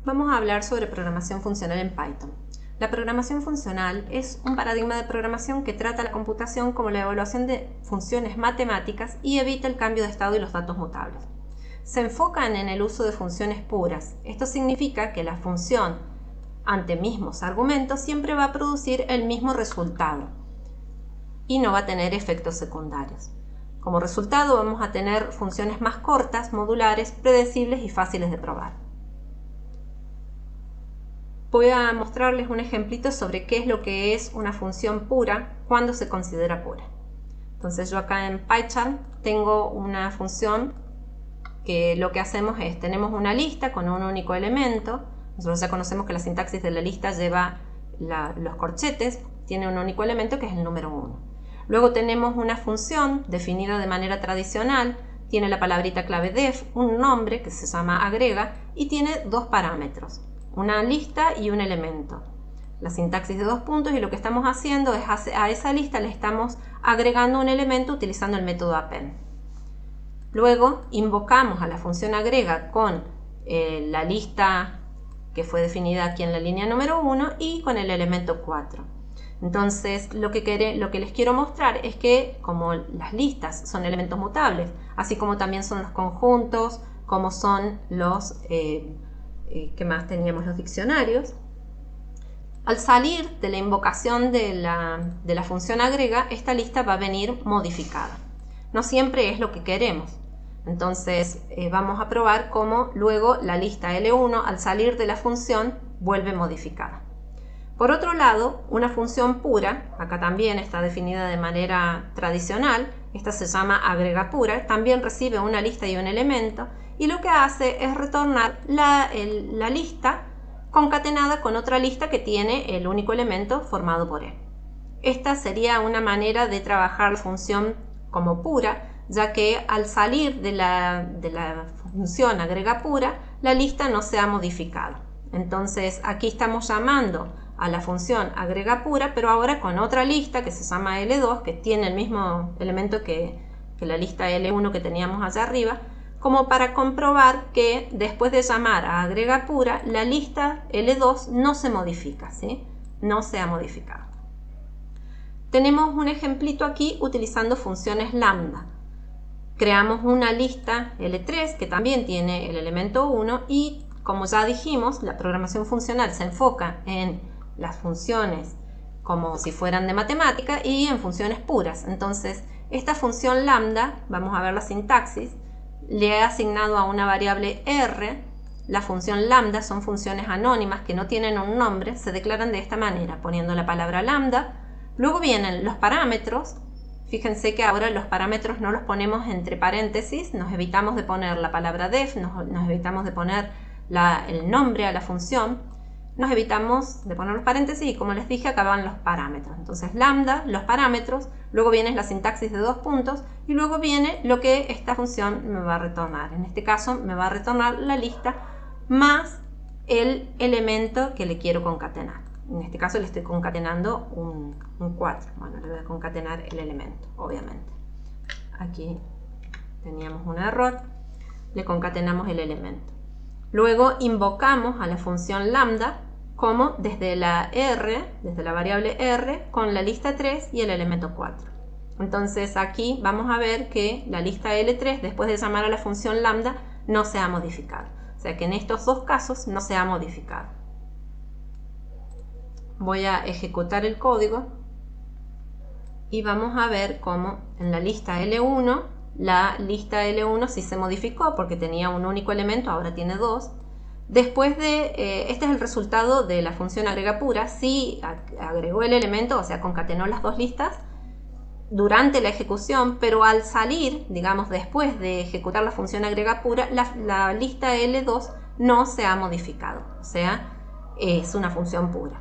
Vamos a hablar sobre programación funcional en Python. La programación funcional es un paradigma de programación que trata la computación como la evaluación de funciones matemáticas y evita el cambio de estado y los datos mutables. Se enfocan en el uso de funciones puras. Esto significa que la función, ante mismos argumentos, siempre va a producir el mismo resultado y no va a tener efectos secundarios. Como resultado vamos a tener funciones más cortas, modulares, predecibles y fáciles de probar. Voy a mostrarles un ejemplito sobre qué es lo que es una función pura cuando se considera pura. Entonces yo acá en PyCharm tengo una función que lo que hacemos es, tenemos una lista con un único elemento. Nosotros ya conocemos que la sintaxis de la lista lleva los corchetes, tiene un único elemento que es el número 1. Luego tenemos una función definida de manera tradicional, tiene la palabrita clave def, un nombre que se llama agrega y tiene dos parámetros, una lista y un elemento. La sintaxis de dos puntos, y lo que estamos haciendo es a esa lista le estamos agregando un elemento utilizando el método append. Luego invocamos a la función agrega con la lista que fue definida aquí en la línea número 1 y con el elemento 4. Entonces lo que les quiero mostrar es que como las listas son elementos mutables, así como también son los conjuntos, como son los ¿qué más teníamos? Los diccionarios. Al salir de la invocación de la función agrega, esta lista va a venir modificada. No siempre es lo que queremos. Entonces vamos a probar cómo luego la lista L1 al salir de la función vuelve modificada. Por otro lado, una función pura, acá también está definida de manera tradicional, esta se llama agrega pura, también recibe una lista y un elemento, y lo que hace es retornar la lista concatenada con otra lista que tiene el único elemento formado por él. Esta sería una manera de trabajar la función como pura, ya que al salir de la función agrega pura, la lista no se ha modificado. Entonces aquí estamos llamando a la función agrega pura, pero ahora con otra lista que se llama L2, que tiene el mismo elemento que la lista L1 que teníamos allá arriba, como para comprobar que después de llamar a agrega pura, la lista L2 no se modifica, ¿sí? No se ha modificado. Tenemos un ejemplito aquí utilizando funciones lambda. Creamos una lista L3 que también tiene el elemento 1 y, como ya dijimos, la programación funcional se enfoca en las funciones como si fueran de matemática y en funciones puras. Entonces, esta función lambda, vamos a ver la sintaxis, le he asignado a una variable r. La función lambda son funciones anónimas que no tienen un nombre, se declaran de esta manera, poniendo la palabra lambda. Luego vienen los parámetros. Fíjense que ahora los parámetros no los ponemos entre paréntesis, nos evitamos de poner la palabra def, nos evitamos de poner el nombre a la función, nos evitamos de poner los paréntesis y, como les dije, acá van los parámetros. Entonces lambda, los parámetros, luego viene la sintaxis de dos puntos y luego viene lo que esta función me va a retornar. En este caso me va a retornar la lista más el elemento que le quiero concatenar. En este caso le estoy concatenando un 4. Bueno, le voy a concatenar el elemento, obviamente. Aquí teníamos un error, le concatenamos el elemento. Luego invocamos a la función lambda como desde la r, desde la variable r, con la lista 3 y el elemento 4. Entonces aquí vamos a ver que la lista L3, después de llamar a la función lambda, no se ha modificado. O sea que en estos dos casos no se ha modificado. Voy a ejecutar el código y vamos a ver cómo en la lista L1, la lista L1 sí se modificó porque tenía un único elemento, ahora tiene dos. Después de, este es el resultado de la función agrega pura, sí agregó el elemento, o sea, concatenó las dos listas durante la ejecución, pero al salir, digamos, después de ejecutar la función agrega pura, la lista L2 no se ha modificado, o sea, es una función pura,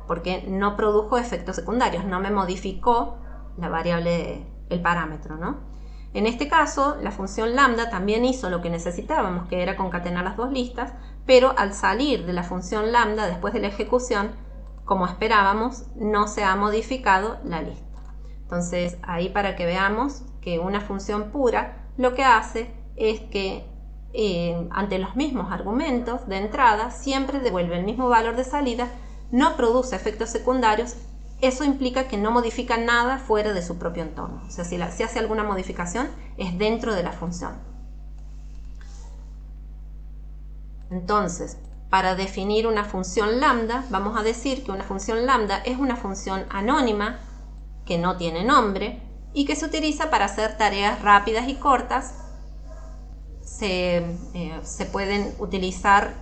porque no produjo efectos secundarios, no me modificó la variable, el parámetro, ¿no? En este caso, la función lambda también hizo lo que necesitábamos, que era concatenar las dos listas, pero al salir de la función lambda después de la ejecución, como esperábamos, no se ha modificado la lista. Entonces, ahí para que veamos que una función pura lo que hace es que ante los mismos argumentos de entrada, siempre devuelve el mismo valor de salida, no produce efectos secundarios. Eso implica que no modifica nada fuera de su propio entorno. O sea, si hace alguna modificación, es dentro de la función. Entonces, para definir una función lambda, vamos a decir que una función lambda es una función anónima que no tiene nombre y que se utiliza para hacer tareas rápidas y cortas. Se pueden utilizar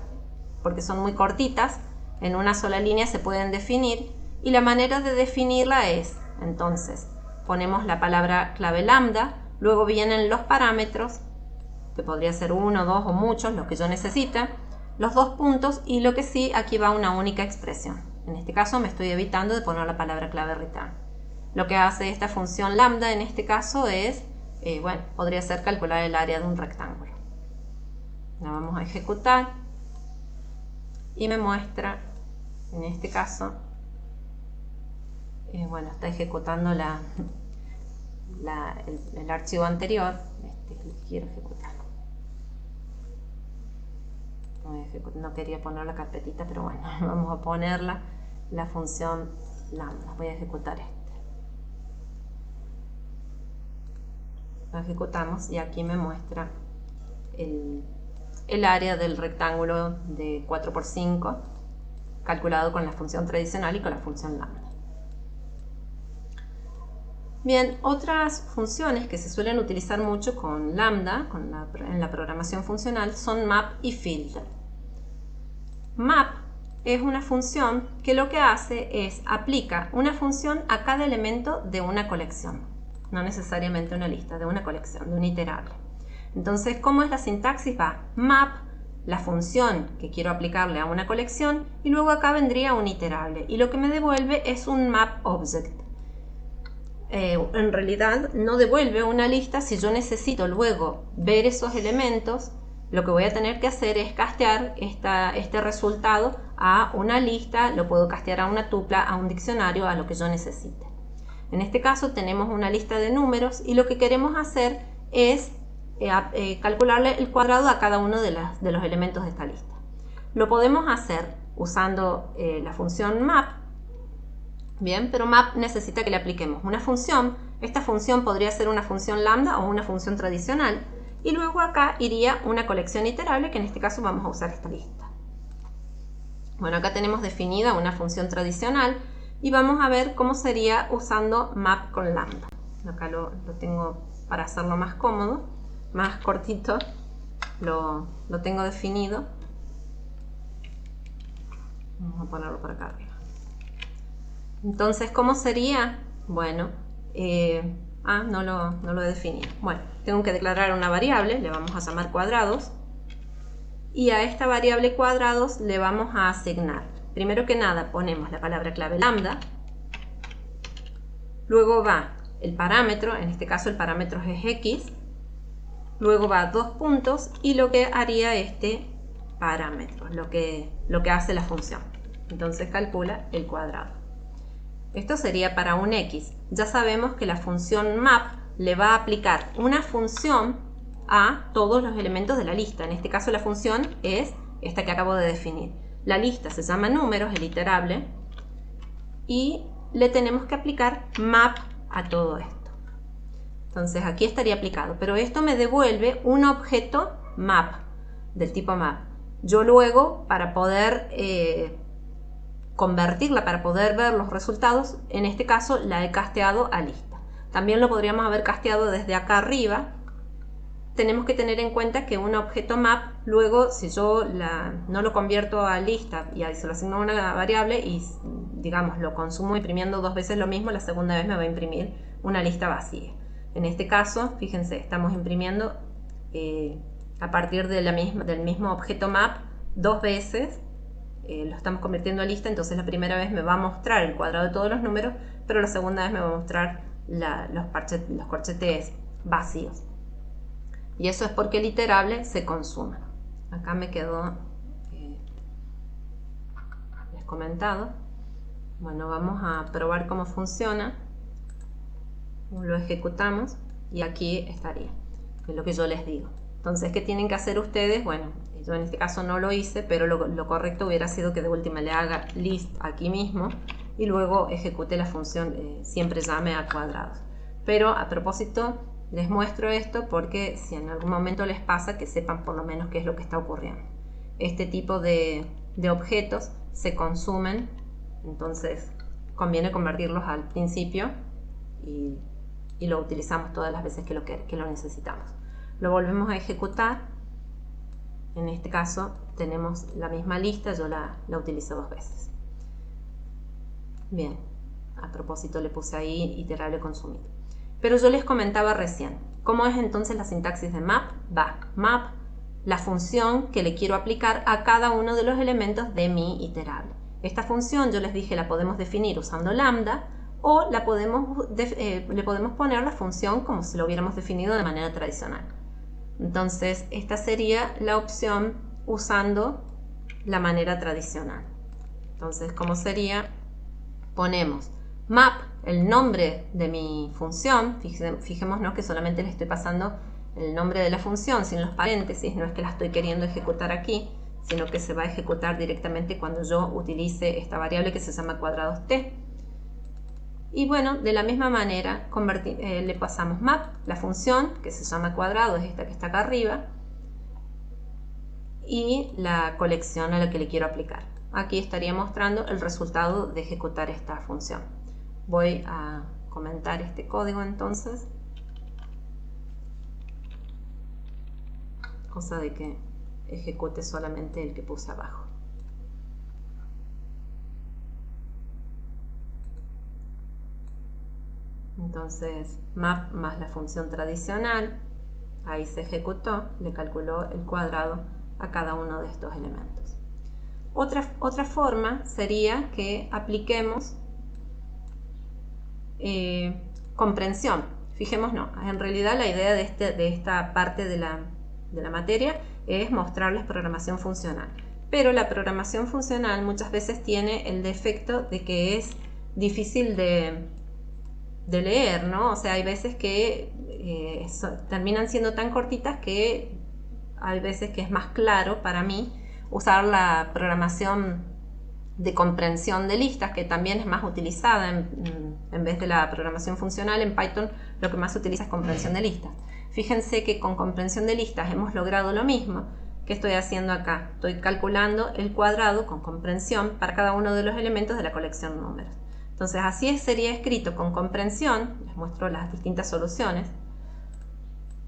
porque son muy cortitas, en una sola línea se pueden definir, y la manera de definirla es, entonces, ponemos la palabra clave lambda, luego vienen los parámetros, que podría ser 1, 2 o muchos, lo que yo necesite, los dos puntos, y lo que sí, aquí va una única expresión. En este caso me estoy evitando de poner la palabra clave return. Lo que hace esta función lambda en este caso es, bueno, podría ser calcular el área de un rectángulo. La vamos a ejecutar y me muestra, en este caso, bueno, está ejecutando el archivo anterior, que quiero ejecutar. No quería poner la carpetita, pero bueno, vamos a ponerla, la función lambda. Voy a ejecutar Lo ejecutamos y aquí me muestra el área del rectángulo de 4×5 calculado con la función tradicional y con la función lambda. Bien, otras funciones que se suelen utilizar mucho con lambda en la programación funcional son map y filter. Map es una función que lo que hace es aplica una función a cada elemento de una colección, no necesariamente una lista, de una colección, de un iterable. Entonces, ¿cómo es la sintaxis? Va map, la función que quiero aplicarle a una colección, y luego acá vendría un iterable, y lo que me devuelve es un map object. En realidad no devuelve una lista. Si yo necesito luego ver esos elementos, lo que voy a tener que hacer es castear este resultado a una lista, lo puedo castear a una tupla, a un diccionario, a lo que yo necesite. En este caso tenemos una lista de números y lo que queremos hacer es calcularle el cuadrado a cada uno de los elementos de esta lista. Lo podemos hacer usando la función map. Bien, pero map necesita que le apliquemos una función. Esta función podría ser una función lambda o una función tradicional. Y luego acá iría una colección iterable, que en este caso vamos a usar esta lista. Bueno, acá tenemos definida una función tradicional y vamos a ver cómo sería usando map con lambda. Acá lo tengo para hacerlo más cómodo, más cortito. Lo tengo definido. Vamos a ponerlo por acá arriba. Entonces, ¿cómo sería? Bueno, no lo he definido. Bueno, tengo que declarar una variable, le vamos a llamar cuadrados, y a esta variable cuadrados le vamos a asignar. Primero que nada ponemos la palabra clave lambda, luego va el parámetro, en este caso el parámetro es x, luego va 2 puntos y lo que haría este parámetro, lo que hace la función. Entonces calcula el cuadrado. Esto sería para un x. Ya sabemos que la función map le va a aplicar una función a todos los elementos de la lista. En este caso la función es esta que acabo de definir. La lista se llama números, el iterable, y le tenemos que aplicar map a todo esto. Entonces aquí estaría aplicado, pero esto me devuelve un objeto map, del tipo map. Yo luego, para poder convertirla, para poder ver los resultados, en este caso la he casteado a lista. También lo podríamos haber casteado desde acá arriba. Tenemos que tener en cuenta que un objeto map, luego si yo no lo convierto a lista y se lo asigno a una variable y digamos lo consumo imprimiendo 2 veces lo mismo, la segunda vez me va a imprimir una lista vacía. En este caso, fíjense, estamos imprimiendo a partir del mismo objeto map 2 veces. Lo estamos convirtiendo a lista, entonces la primera vez me va a mostrar el cuadrado de todos los números, pero la segunda vez me va a mostrar los corchetes vacíos. Y eso es porque el iterable se consume. Acá me quedó descomentado. Bueno, vamos a probar cómo funciona. Lo ejecutamos y aquí estaría, es lo que yo les digo. Entonces, ¿qué tienen que hacer ustedes? Bueno, yo en este caso no lo hice, pero lo correcto hubiera sido que de última le haga list aquí mismo y luego ejecute la función siempre llame a cuadrados. Pero a propósito, les muestro esto porque si en algún momento les pasa, que sepan por lo menos qué es lo que está ocurriendo. Este tipo de objetos se consumen, entonces conviene convertirlos al principio y lo utilizamos todas las veces que lo necesitamos. Lo volvemos a ejecutar. En este caso tenemos la misma lista, yo la utilicé 2 veces. Bien, a propósito le puse ahí iterable consumido. Pero yo les comentaba recién, ¿cómo es entonces la sintaxis de map? Map, la función que le quiero aplicar a cada uno de los elementos de mi iterable. Esta función yo les dije la podemos definir usando lambda o le podemos poner la función como si lo hubiéramos definido de manera tradicional. Entonces esta sería la opción usando la manera tradicional. Entonces, ¿cómo sería? Ponemos map, el nombre de mi función. Fijémonos que solamente le estoy pasando el nombre de la función sin los paréntesis, no es que la estoy queriendo ejecutar aquí, sino que se va a ejecutar directamente cuando yo utilice esta variable que se llama cuadrados t. Y bueno, de la misma manera le pasamos map, la función que se llama cuadrado, es esta que está acá arriba, y la colección a la que le quiero aplicar. Aquí estaría mostrando el resultado de ejecutar esta función. Voy a comentar este código entonces, cosa de que ejecute solamente el que puse abajo. Entonces, map más la función tradicional, ahí se ejecutó, le calculó el cuadrado a cada uno de estos elementos. Otra forma sería que apliquemos comprensión. Fijémonos, en realidad la idea de esta parte de la materia es mostrarles programación funcional. Pero la programación funcional muchas veces tiene el defecto de que es difícil de leer, ¿no? O sea, hay veces que terminan siendo tan cortitas que hay veces que es más claro para mí usar la programación de comprensión de listas, que también es más utilizada en vez de la programación funcional. En Python lo que más se utiliza es comprensión de listas. Fíjense que con comprensión de listas hemos logrado lo mismo que estoy haciendo acá. Estoy calculando el cuadrado con comprensión para cada uno de los elementos de la colección números. Entonces así sería escrito con comprensión. Les muestro las distintas soluciones.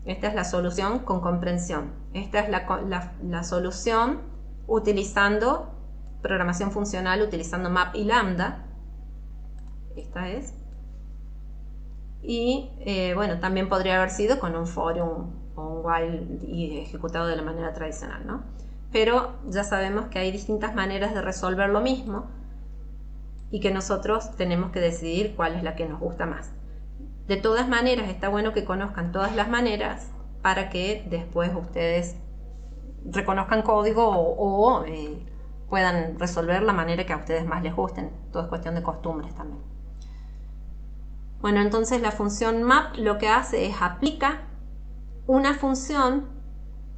Esta es la solución con comprensión. Esta es la solución utilizando programación funcional, utilizando map y lambda. Esta es. Y bueno, también podría haber sido con un for o un while y ejecutado de la manera tradicional, ¿no? Pero ya sabemos que hay distintas maneras de resolver lo mismo y que nosotros tenemos que decidir cuál es la que nos gusta más. De todas maneras, está bueno que conozcan todas las maneras para que después ustedes reconozcan código o puedan resolver la manera que a ustedes más les gusten. Todo es cuestión de costumbres también. Bueno, entonces la función map lo que hace es aplica una función,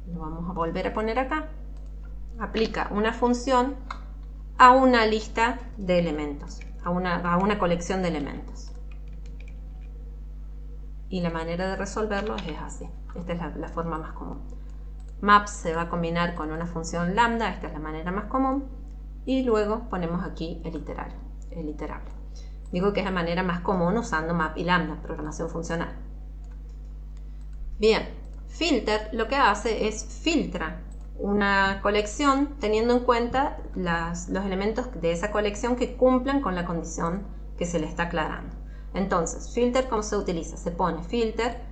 lo vamos a volver a poner acá, aplica una función a una lista de elementos, a una colección de elementos. Y la manera de resolverlo es así. Esta es la forma más común. Map se va a combinar con una función lambda, esta es la manera más común, y luego ponemos aquí el iterable. Digo que es la manera más común usando map y lambda, programación funcional. Bien, filter lo que hace es filtra una colección teniendo en cuenta los elementos de esa colección que cumplan con la condición que se le está aclarando. Entonces, filter, ¿cómo se utiliza? Se pone filter,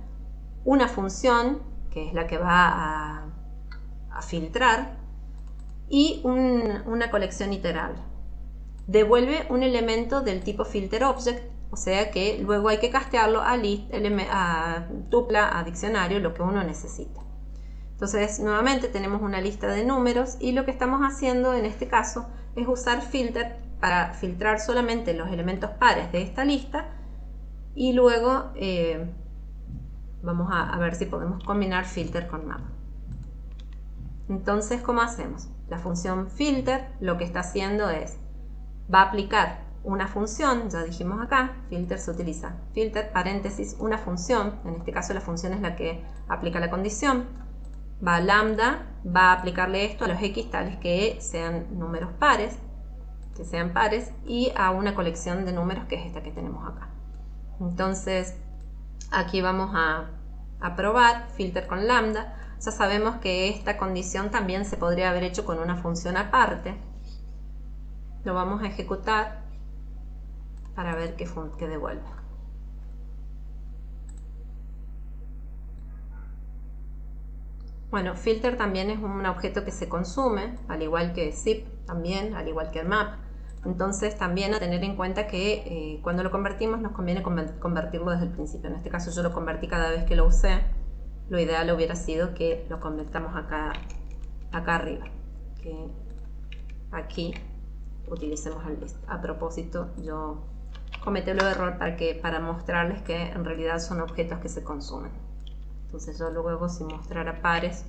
una función que es la que va a filtrar y una colección iterable. Devuelve un elemento del tipo filter object, o sea que luego hay que castearlo a list, a tupla, a diccionario, lo que uno necesita. Entonces nuevamente tenemos una lista de números y lo que estamos haciendo en este caso es usar filter para filtrar solamente los elementos pares de esta lista y luego vamos a ver si podemos combinar filter con map. Entonces, ¿cómo hacemos? La función filter lo que está haciendo es, va a aplicar una función, ya dijimos acá, filter se utiliza, filter, paréntesis, una función, en este caso la función es la que aplica la condición, va a lambda, va a aplicarle esto a los x tales que sean números pares, y a una colección de números que es esta que tenemos acá. Entonces, aquí vamos a probar filter con lambda. Ya sabemos que esta condición también se podría haber hecho con una función aparte. Lo vamos a ejecutar para ver que devuelve. Bueno, filter también es un objeto que se consume, al igual que zip también, al igual que el map. Entonces también a tener en cuenta que cuando lo convertimos nos conviene convertirlo desde el principio. En este caso yo lo convertí cada vez que lo usé. Lo ideal hubiera sido que lo convertamos acá arriba. Que aquí utilicemos el list. A propósito, yo cometí el error para mostrarles que en realidad son objetos que se consumen. Entonces yo luego, si mostrara pares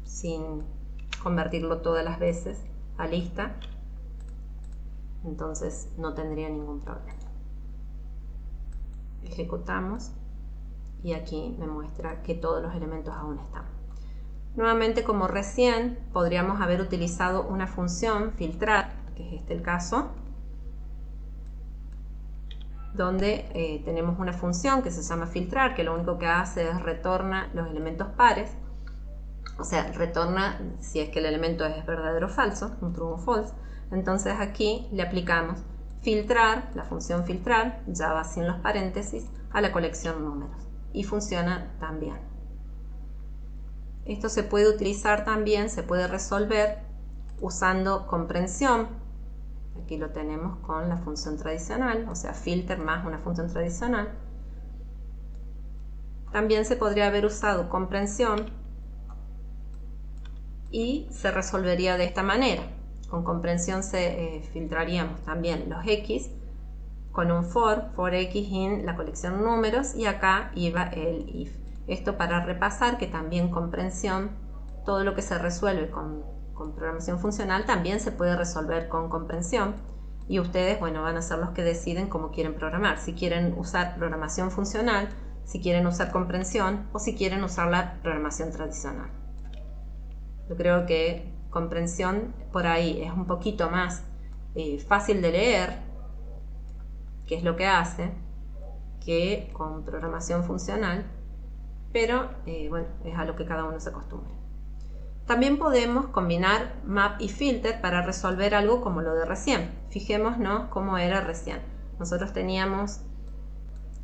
sin convertirlo todas las veces a lista, entonces no tendría ningún problema. Ejecutamos y aquí me muestra que todos los elementos aún están. Nuevamente, como recién, podríamos haber utilizado una función filtrar, que es el caso, donde tenemos una función que se llama filtrar, que lo único que hace es retorna los elementos pares, o sea, retorna si es que el elemento es verdadero o falso, un true o false. Entonces aquí le aplicamos filtrar, la función filtrar, ya va sin los paréntesis, a la colección números, y funciona también. Esto se puede utilizar también, se puede resolver usando comprensión. Aquí lo tenemos con la función tradicional, o sea, filter más una función tradicional. También se podría haber usado comprensión y se resolvería de esta manera. Con comprensión filtraríamos también los x con un for x in la colección números, y acá iba el if. Esto para repasar que también comprensión, todo lo que se resuelve con programación funcional también se puede resolver con comprensión, y ustedes, bueno, van a ser los que deciden cómo quieren programar, si quieren usar programación funcional, si quieren usar comprensión o si quieren usar la programación tradicional. Yo creo que comprensión por ahí es un poquito más fácil de leer, que es lo que hace, que con programación funcional, pero bueno, es a lo que cada uno se acostumbre. También podemos combinar map y filter para resolver algo como lo de recién. Fijémonos cómo era recién. Nosotros teníamos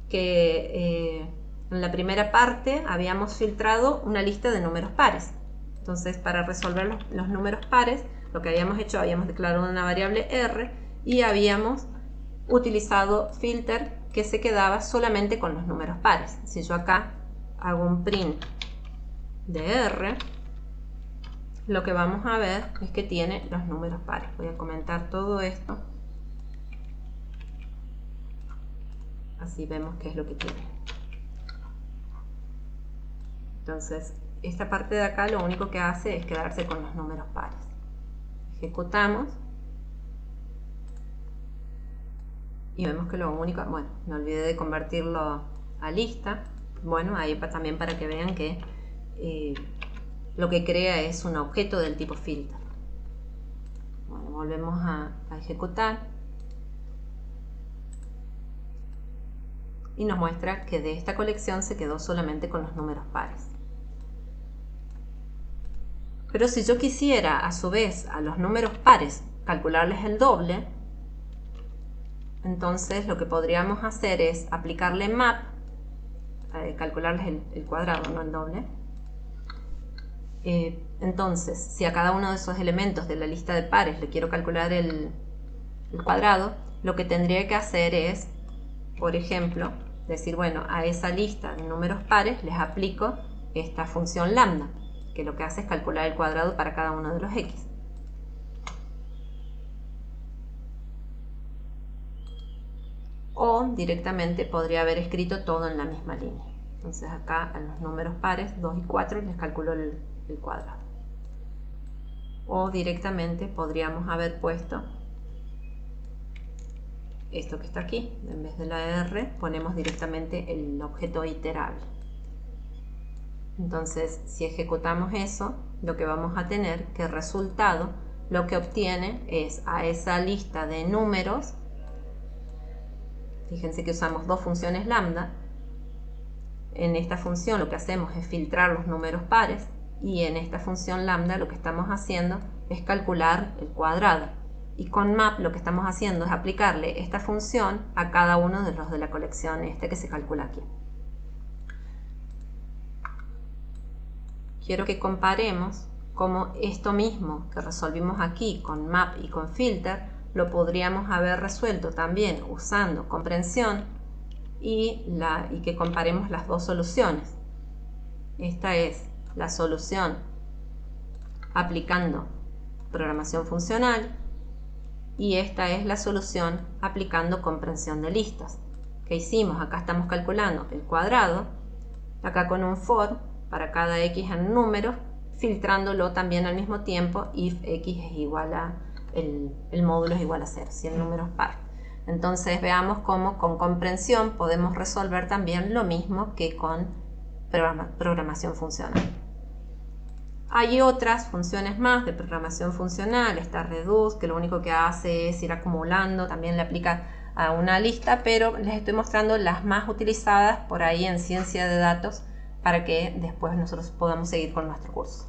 que en la primera parte habíamos filtrado una lista de números pares. Entonces, para resolver los números pares, lo que habíamos hecho, habíamos declarado una variable r y habíamos utilizado filter que se quedaba solamente con los números pares. Si yo acá hago un print de r, lo que vamos a ver es que tiene los números pares. Voy a comentar todo esto, así vemos qué es lo que tiene. Entonces, esta parte de acá lo único que hace es quedarse con los números pares. Ejecutamos y vemos que lo único, bueno, me olvidé de convertirlo a lista. Bueno, ahí también para que vean que lo que crea es un objeto del tipo filter. Bueno, volvemos a ejecutar y nos muestra que de esta colección se quedó solamente con los números pares. Pero si yo quisiera a su vez a los números pares calcularles el doble, entonces lo que podríamos hacer es aplicarle map, calcularles el cuadrado, no el doble. Entonces, si a cada uno de esos elementos de la lista de pares le quiero calcular el cuadrado, lo que tendría que hacer es, por ejemplo, decir, bueno, a esa lista de números pares les aplico esta función lambda, que lo que hace es calcular el cuadrado para cada uno de los x. O directamente podría haber escrito todo en la misma línea. Entonces acá a los números pares 2 y 4 les calculo el cuadrado. o directamente podríamos haber puesto esto que está aquí. En vez de la R ponemos directamente el objeto iterable. Entonces, si ejecutamos eso, lo que vamos a tener que el resultado lo que obtiene es a esa lista de números. Fíjense que usamos dos funciones lambda. En esta función lo que hacemos es filtrar los números pares, y en esta función lambda lo que estamos haciendo es calcular el cuadrado. Y con map lo que estamos haciendo es aplicarle esta función a cada uno de los de la colección que se calcula aquí. Quiero que comparemos cómo esto mismo que resolvimos aquí con map y con filter lo podríamos haber resuelto también usando comprensión y que comparemos las dos soluciones. Esta es la solución aplicando programación funcional y esta es la solución aplicando comprensión de listas. ¿Qué hicimos? Acá estamos calculando el cuadrado, acá con un for para cada x en números, filtrándolo también al mismo tiempo if x es igual a el módulo es igual a 0, si el número es par. Entonces veamos cómo con comprensión podemos resolver también lo mismo que con programación funcional. Hay otras funciones más de programación funcional, está reduce, que lo único que hace es ir acumulando, también le aplica a una lista, pero les estoy mostrando las más utilizadas por ahí en ciencia de datos para que después nosotros podamos seguir con nuestro curso.